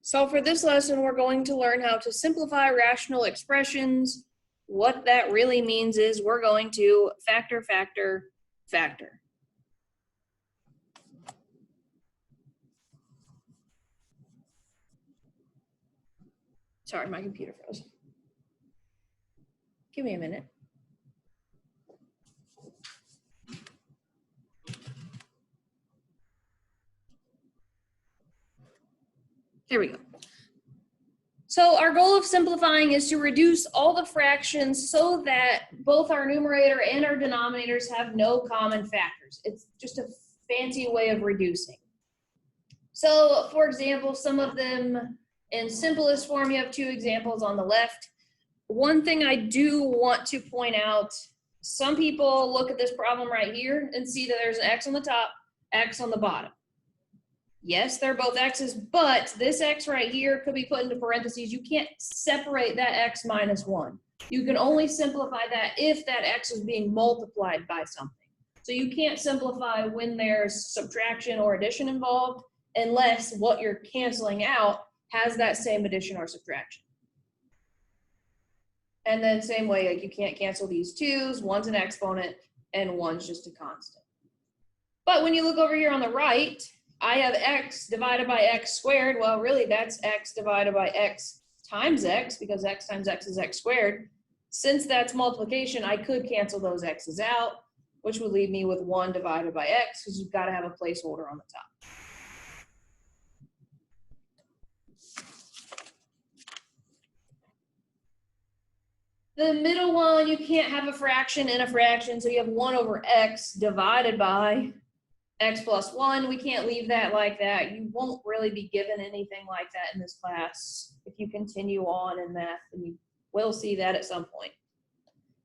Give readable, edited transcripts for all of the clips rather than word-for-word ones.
So for this lesson, we're going to learn how to simplify rational expressions. What that really means is we're going to factor, factor, factor. Sorry, my computer froze. Give me a minute. Here we go. So our goal of simplifying is to reduce all the fractions so that both our numerator and our denominators have no common factors. It's just a fancy way of reducing. So for example, some of them in simplest form, you have two examples on the left. One thing I do want to point out, some people look at this problem right here and see that there's an x on the top, x on the bottom. Yes, they're both x's, but this x right here could be put into parentheses. You can't separate that x minus 1. You can only simplify that if that x is being multiplied by something. So you can't simplify when there's subtraction or addition involved unless what you're canceling out has that same addition or subtraction. And then same way, like you can't cancel these 2's, one's an exponent and one's just a constant. But when you look over here on the right, I have x divided by x squared. Well, really that's x divided by x times x, because x times x is x squared. Since that's multiplication, I could cancel those x's out, which would leave me with 1 divided by x, because you've got to have a placeholder on the top. The middle one, you can't have a fraction in a fraction, so you have 1 over x divided by x plus 1. We can't leave that like that. You won't really be given anything like that in this class if you continue on in math, and you will see that at some point.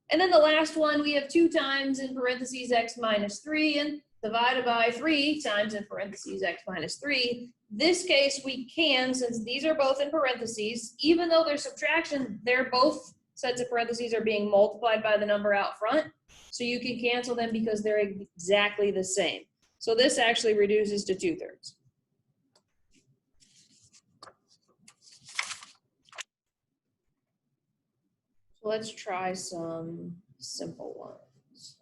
And then the last one, we have 2 times in parentheses x minus 3 and divided by 3 times in parentheses x minus 3. This case we can, since these are both in parentheses, even though they're subtraction, they're both sets of parentheses are being multiplied by the number out front. So you can cancel them because they're exactly the same. So this actually reduces to 2/3. So let's try some simple ones.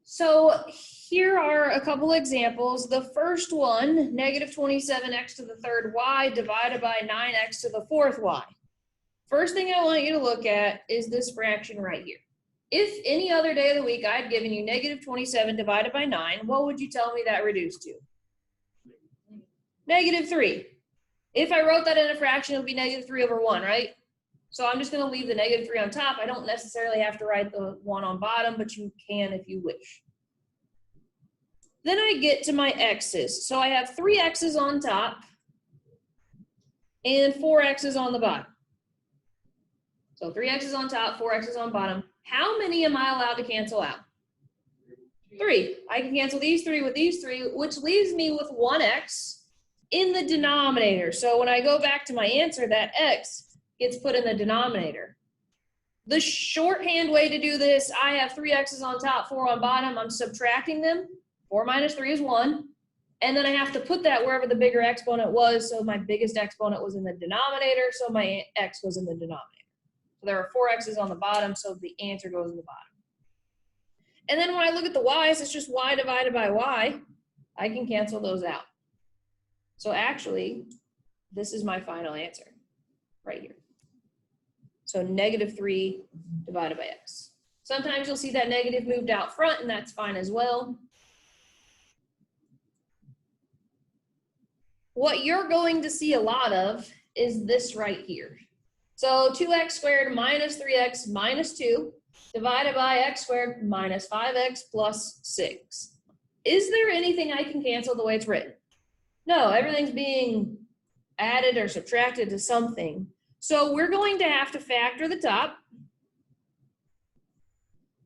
So here are a couple examples. The first one, negative 27x to the 3rd y divided by 9x to the 4th y. First thing I want you to look at is this fraction right here. If any other day of the week I'd given you negative 27 divided by 9, what would you tell me that reduced to? Negative 3. If I wrote that in a fraction, it would be negative 3 over 1, right? So I'm just going to leave the negative 3 on top. I don't necessarily have to write the 1 on bottom, but you can if you wish. Then I get to my x's. So I have 3 x's on top and 4 x's on the bottom. So 3 x's on top, 4 x's on bottom. How many am I allowed to cancel out? 3. I can cancel these 3 with these 3, which leaves me with 1x in the denominator. So when I go back to my answer, that x gets put in the denominator. The shorthand way to do this, I have 3 x's on top, 4 on bottom. I'm subtracting them. 4 minus 3 is 1. And then I have to put that wherever the bigger exponent was. So my biggest exponent was in the denominator, so my x was in the denominator. So there are 4 x's on the bottom, so the answer goes in the bottom. And then when I look at the y's, it's just y divided by y. I can cancel those out. So actually, this is my final answer right here. So negative 3 divided by x. Sometimes you'll see that negative moved out front, and that's fine as well. What you're going to see a lot of is this right here. So 2x squared minus 3x minus 2 divided by x squared minus 5x plus 6. Is there anything I can cancel the way it's written? No, everything's being added or subtracted to something. So we're going to have to factor the top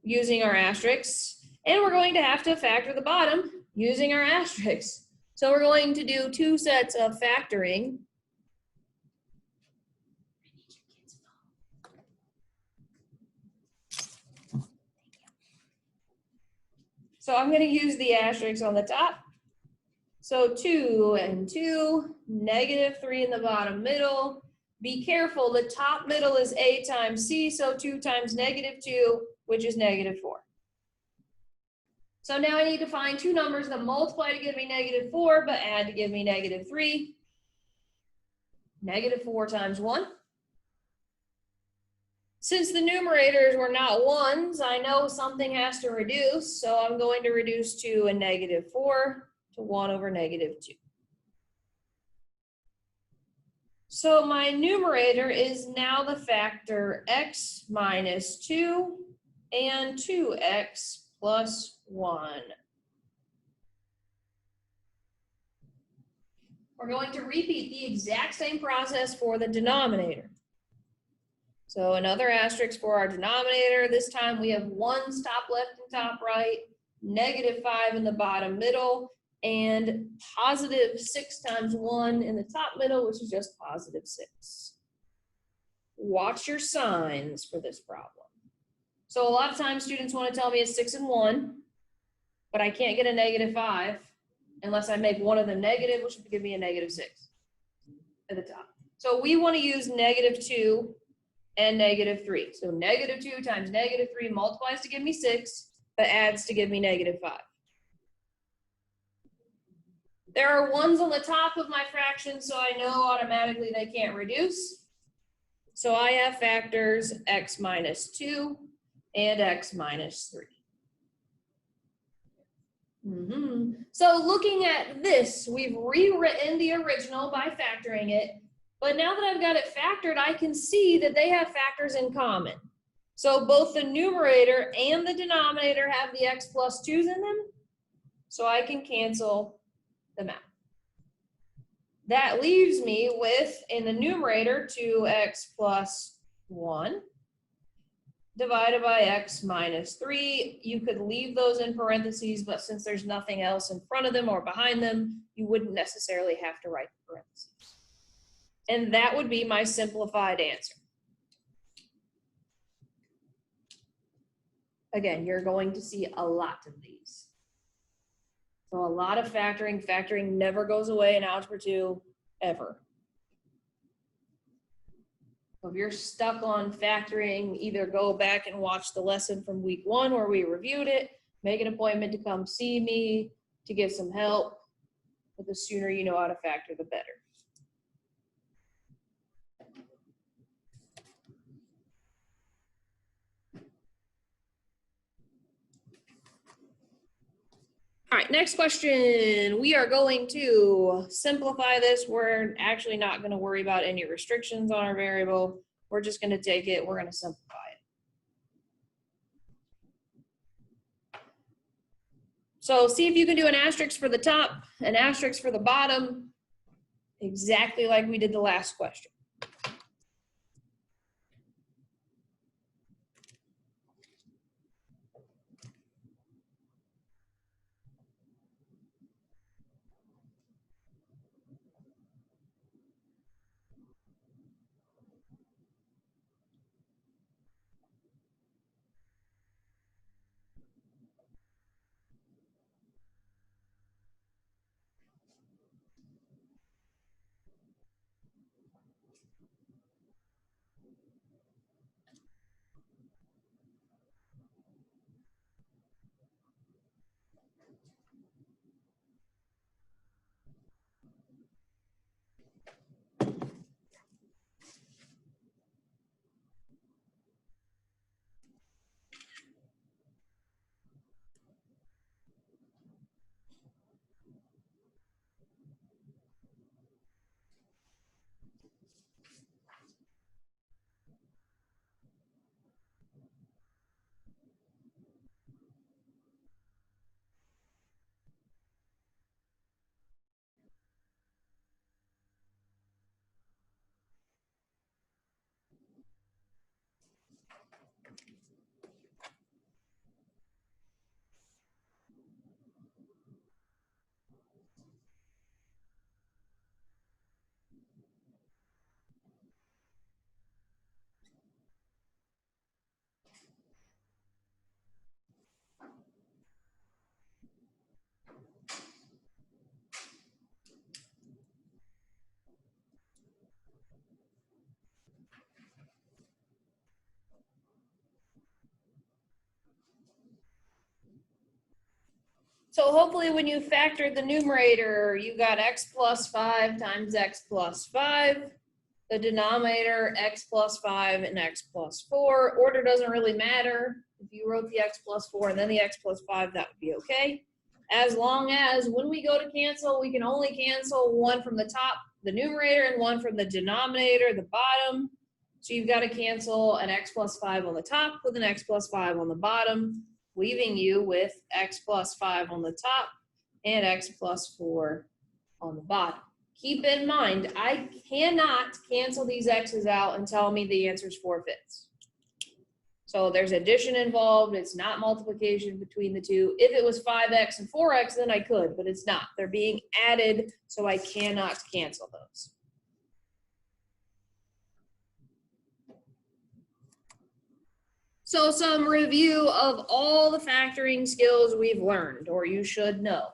using our asterisks, and we're going to have to factor the bottom using our asterisks. So we're going to do 2 sets of factoring. So I'm going to use the asterisk on the top So 2 and 2, negative 3 in the bottom middle. Be careful, the top middle is A times C, so 2 times negative 2, which is negative 4. So now I need to find two numbers that multiply to give me negative 4, but add to give me negative 3. Negative 4 times 1. Since the numerators were not ones, I know something has to reduce, so I'm going to reduce 2 and negative 4 to 1 over negative 2. So my numerator is now the factor x minus 2 and 2x plus 1. We're going to repeat the exact same process for the denominator. So another asterisk for our denominator. This time we have 1's top left and top right, negative 5 in the bottom middle, and positive 6 times 1 in the top middle, which is just positive 6. Watch your signs for this problem. So a lot of times students want to tell me it's 6 and 1, but I can't get a negative 5 unless I make one of them negative, which would give me a negative 6 at the top. So we want to use negative 2 and negative 3. So negative 2 times negative 3 multiplies to give me 6, but adds to give me negative 5. There are ones on the top of my fraction, so I know automatically they can't reduce. So I have factors x minus 2 and x minus 3. So looking at this, we've rewritten the original by factoring it. But now that I've got it factored, I can see that they have factors in common. So both the numerator and the denominator have the x plus 2's in them. So I can cancel them out. That leaves me with, in the numerator, 2x plus 1 divided by x minus 3. You could leave those in parentheses, but since there's nothing else in front of them or behind them, you wouldn't necessarily have to write the parentheses. And that would be my simplified answer. Again, you're going to see a lot of these. So a lot of factoring. Factoring never goes away in Algebra 2, ever. So if you're stuck on factoring, either go back and watch the lesson from week 1 where we reviewed it, make an appointment to come see me to get some help. But the sooner you know how to factor, the better. All right, next question. We are going to simplify this. We're actually not going to worry about any restrictions on our variable. We're just going to take it, we're going to simplify it. So see if you can do an asterisk for the top, an asterisk for the bottom, exactly like we did the last question. So hopefully when you factored the numerator, you got x plus 5 times x plus 5. The denominator, x plus 5 and x plus 4. Order doesn't really matter. If you wrote the x plus 4 and then the x plus 5, that would be okay. As long as when we go to cancel, we can only cancel one from the top, the numerator, and one from the denominator, the bottom. So you've got to cancel an x plus 5 on the top with an x plus 5 on the bottom, leaving you with x plus 5 on the top and x plus 4 on the bottom. Keep in mind, I cannot cancel these x's out and tell me the answer is 4/5. So there's addition involved. It's not multiplication between the two. If it was 5x and 4x, then I could, but it's not. They're being added, so I cannot cancel those. So some review of all the factoring skills we've learned, or you should know.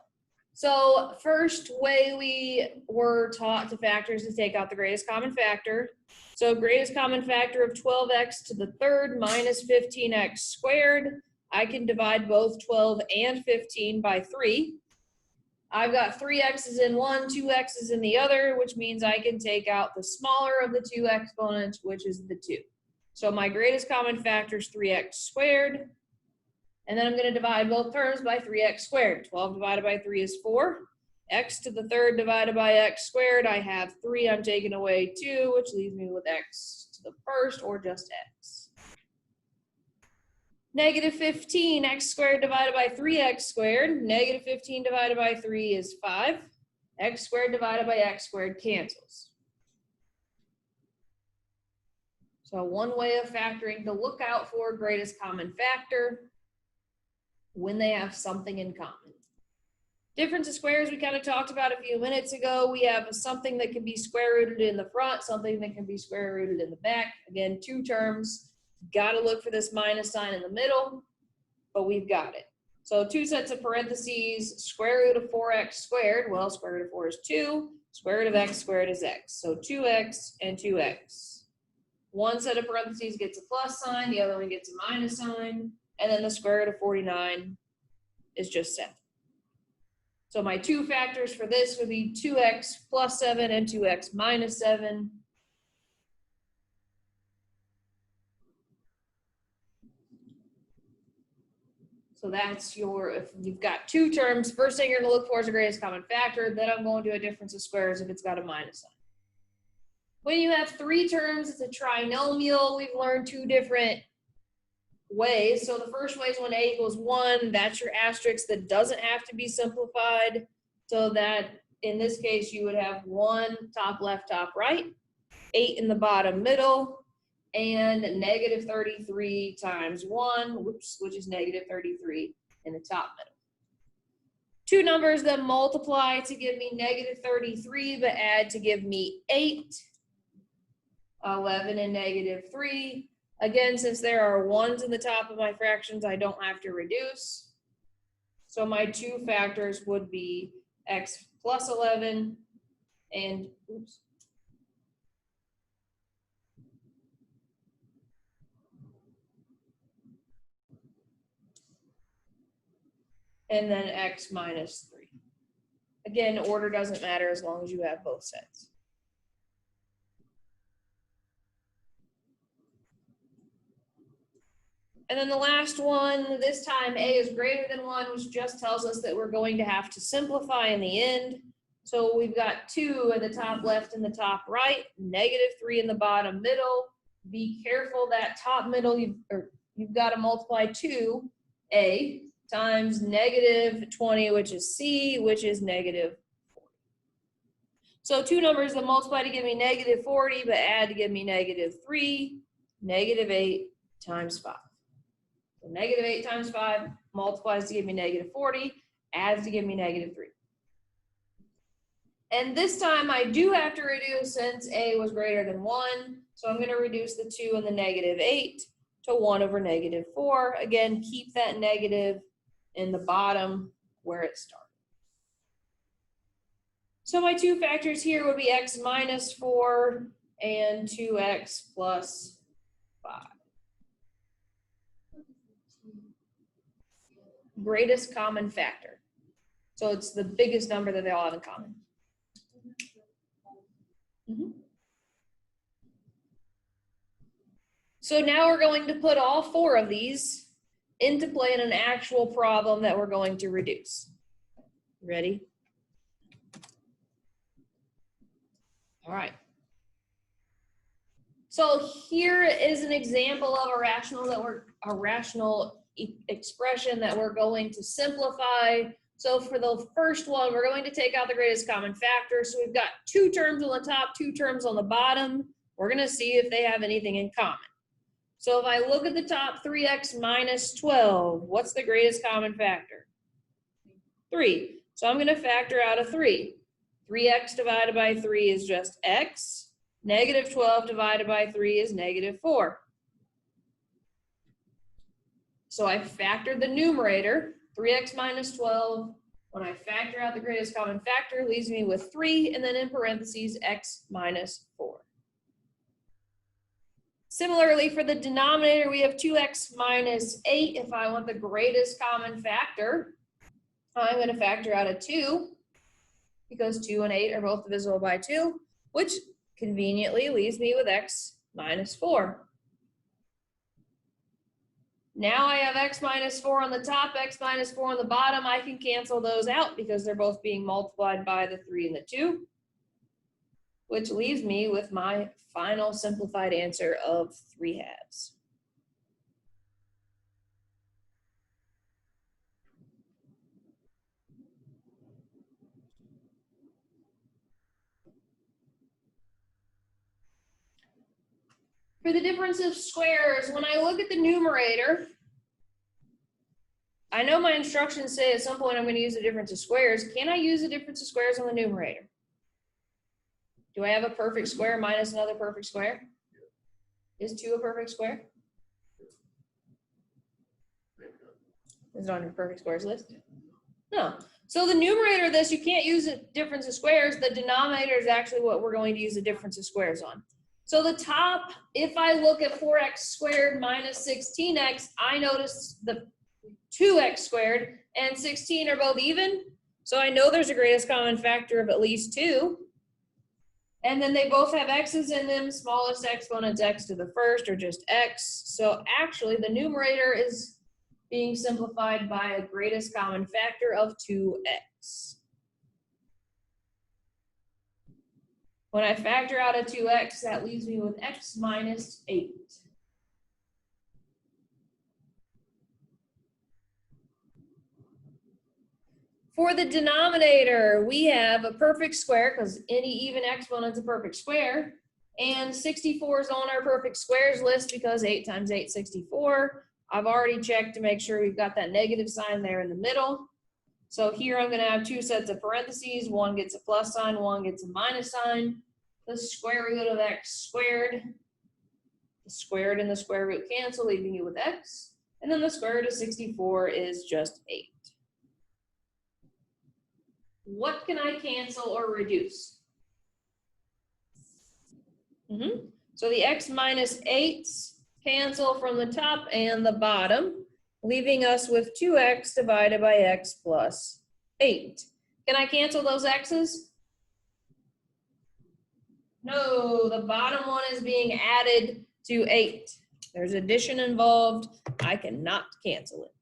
So first way we were taught to factor is to take out the greatest common factor. So greatest common factor of 12x to the third minus 15x squared. I can divide both 12 and 15 by 3. I've got 3 x's in one, 2 x's in the other, which means I can take out the smaller of the two exponents, which is the 2. So my greatest common factor is 3x squared. And then I'm going to divide both terms by 3x squared. 12 divided by 3 is 4. X to the third divided by x squared. I have 3. I'm taking away 2, which leaves me with x to the first, or just x. Negative 15, x squared divided by 3x squared. Negative 15 divided by 3 is 5. X squared divided by x squared cancels. So one way of factoring to look out for greatest common factor when they have something in common. Difference of squares we kind of talked about a few minutes ago. We have something that can be square rooted in the front, something that can be square rooted in the back. Again, two terms. Got to look for this minus sign in the middle, but we've got it. So two sets of parentheses, square root of 4x squared. Well, square root of 4 is 2. Square root of x squared is x. So 2x and 2x. One set of parentheses gets a plus sign, the other one gets a minus sign, and then the square root of 49 is just 7. So my two factors for this would be 2x plus 7 and 2x minus 7. So that's your, if you've got two terms, first thing you're going to look for is the greatest common factor. Then I'm going to a difference of squares if it's got a minus sign. When you have three terms, it's a trinomial. We've learned two different ways. So the first way is when a equals 1. That's your asterisk that doesn't have to be simplified. So that in this case, you would have 1 top left, top right, 8 in the bottom middle, and negative 33 times 1, which is negative 33 in the top middle. Two numbers that multiply to give me negative 33, but add to give me 8, 11 and negative 3. Again, since there are 1s in the top of my fractions, I don't have to reduce. So my two factors would be x plus 11 and, and then x minus 3. Again, order doesn't matter as long as you have both sets. And then the last one, this time a is greater than 1, which just tells us that we're going to have to simplify in the end. So we've got 2 in the top left and the top right, negative 3 in the bottom middle. Be careful that top middle, you've got to multiply 2a times negative 20, which is c, which is negative 40. So two numbers that multiply to give me negative 40, but add to give me negative 3, negative 8 times 5. So negative 8 times 5 multiplies to give me negative 40, adds to give me negative 3. And this time I do have to reduce since a was greater than 1. So I'm going to reduce the 2 and the negative 8 to 1 over negative 4. Again, keep that negative in the bottom where it started. So my two factors here would be x minus 4 and 2x plus 5. Greatest common factor. So it's the biggest number that they all have in common. So now we're going to put all 4 of these into play in an actual problem that we're going to reduce. Ready? All right. So here is an example of a rational expression that we're going to simplify. So for the first one, we're going to take out the greatest common factor. So we've got 2 terms on the top, 2 terms on the bottom. We're going to see if they have anything in common. So if I look at the top, 3x minus 12, what's the greatest common factor? 3. So I'm going to factor out a 3. 3x divided by 3 is just x. Negative 12 divided by 3 is negative 4. So I factored the numerator, 3x minus 12. When I factor out the greatest common factor, it leaves me with 3, and then in parentheses, x minus 4. Similarly, for the denominator, we have 2x minus 8. If I want the greatest common factor, I'm going to factor out a 2, because 2 and 8 are both divisible by 2, which conveniently leaves me with x minus 4. Now I have x minus 4 on the top, x minus 4 on the bottom. I can cancel those out because they're both being multiplied by the 3 and the 2, which leaves me with my final simplified answer of 3/2. For the difference of squares, when I look at the numerator, I know my instructions say at some point I'm going to use the difference of squares. Can I use the difference of squares on the numerator? Do I have a perfect square minus another perfect square? Is 2 a perfect square? Is it on your perfect squares list? No. So the numerator of this, you can't use the difference of squares. The denominator is actually what we're going to use the difference of squares on. So the top, if I look at 4x squared minus 16x, I notice the 2x squared and 16 are both even. So I know there's a greatest common factor of at least 2. And then they both have x's in them. Smallest exponent's x to the first, or just x. So actually the numerator is being simplified by a greatest common factor of 2x. When I factor out a 2x, that leaves me with x minus 8. For the denominator, we have a perfect square, because any even exponent's a perfect square, and 64 is on our perfect squares list because 8 times 8 is 64. I've already checked to make sure we've got that negative sign there in the middle. So here I'm going to have 2 sets of parentheses. One gets a plus sign, one gets a minus sign. The square root of x squared. The squared and the square root cancel, leaving you with x. And then the square root of 64 is just 8. What can I cancel or reduce? So the x minus 8s cancel from the top and the bottom, leaving us with 2x divided by x plus 8. Can I cancel those x's? No, the bottom one is being added to 8. There's addition involved. I cannot cancel it.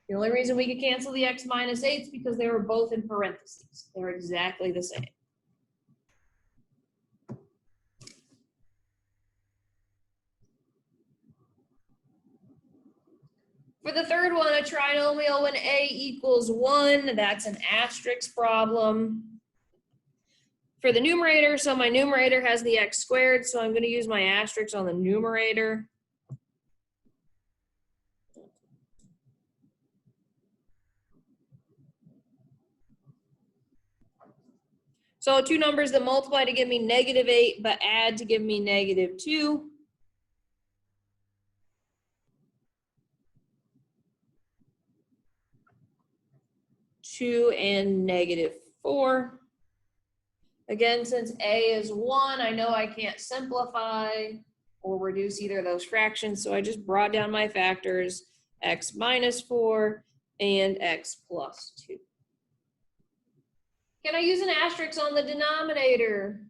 The only reason we could cancel the x minus 8 is because they were both in parentheses. They're exactly the same. For the third one, a trinomial when a equals 1, that's an asterisk problem. For the numerator, so my numerator has the x squared, so I'm going to use my asterisk on the numerator. So 2 numbers that multiply to give me -8, but add to give me -2. -2 and -4. Again, since a is 1, I know I can't simplify or reduce either of those fractions, so I just brought down my factors, x minus 4 and x plus 2. Can I use an asterisk on the denominator?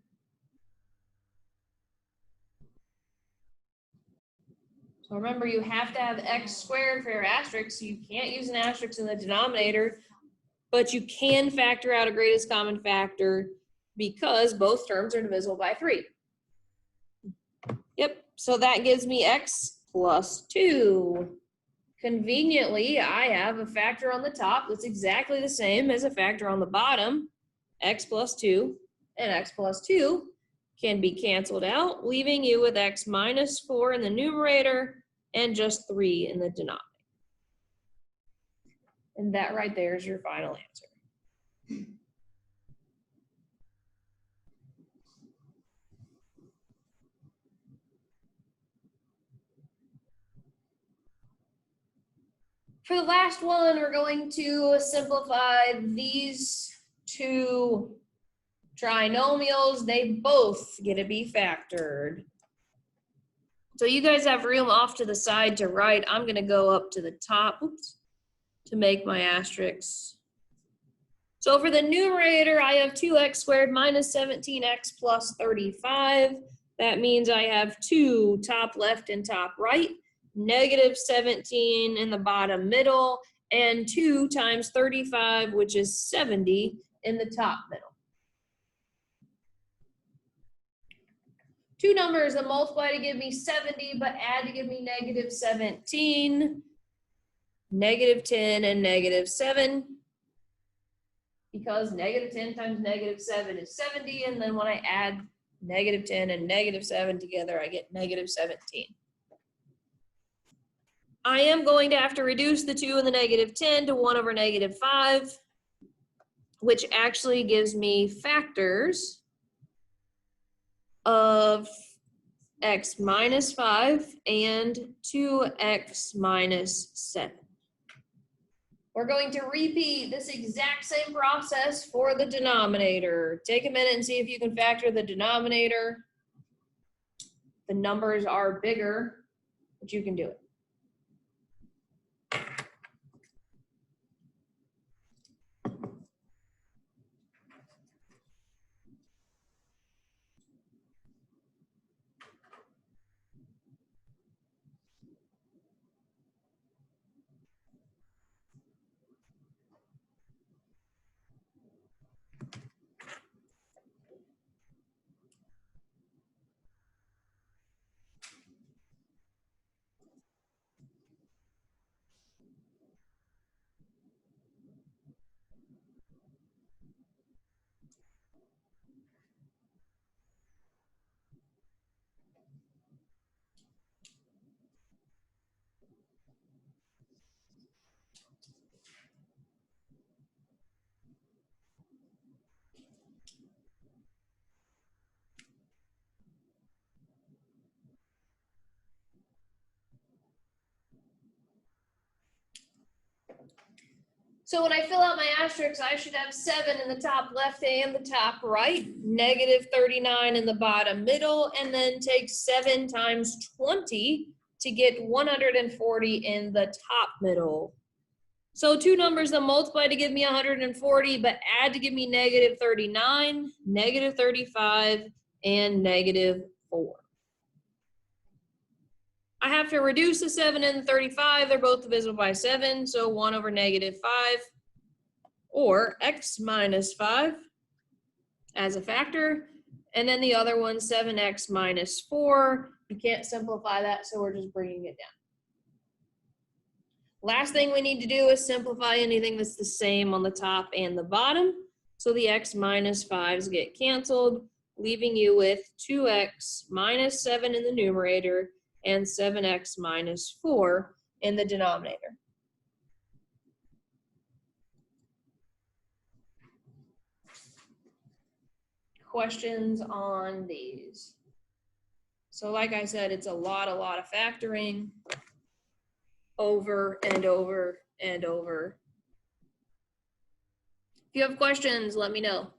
So remember, you have to have x squared for your asterisk, so you can't use an asterisk in the denominator, but you can factor out a greatest common factor because both terms are divisible by 3. Yep, so that gives me x plus 2. Conveniently, I have a factor on the top that's exactly the same as a factor on the bottom, x plus 2, and x plus 2 can be canceled out, leaving you with x minus 4 in the numerator and just 3 in the denominator. And that right there is your final answer. For the last one, we're going to simplify these two trinomials. They both get to be factored. So you guys have room off to the side to write. I'm going to go up to the top to make my asterisks. So for the numerator, I have 2x squared minus 17x plus 35. That means I have 2 top left and top right, negative 17 in the bottom middle, and 2 times 35, which is 70 in the top middle. Two numbers that multiply to give me 70, but add to give me negative 17, negative 10 and negative 7. Because negative 10 times negative 7 is 70, and then when I add negative 10 and negative 7 together, I get negative 17. I am going to have to reduce the 2 and the negative 10 to 1 over negative 5, which actually gives me factors of x minus 5 and 2x minus 7. We're going to repeat this exact same process for the denominator. Take a minute and see if you can factor the denominator. The numbers are bigger, but you can do it. So when I fill out my asterisks, I should have 7 in the top left and the top right, negative 39 in the bottom middle, and then take 7 times 20 to get 140 in the top middle. So two numbers that multiply to give me 140, but add to give me negative 39, negative 35, and negative 4. I have to reduce the 7 and the 35. They're both divisible by 7, so 1 over negative 5, or x minus 5 as a factor. And then the other one, 7x minus 4. You can't simplify that, so we're just bringing it down. Last thing we need to do is simplify anything that's the same on the top and the bottom. So the x minus 5s get canceled, leaving you with 2x minus 7 in the numerator and 7x minus 4 in the denominator. Questions on these? So like I said, it's a lot of factoring over and over and over. If you have questions, let me know.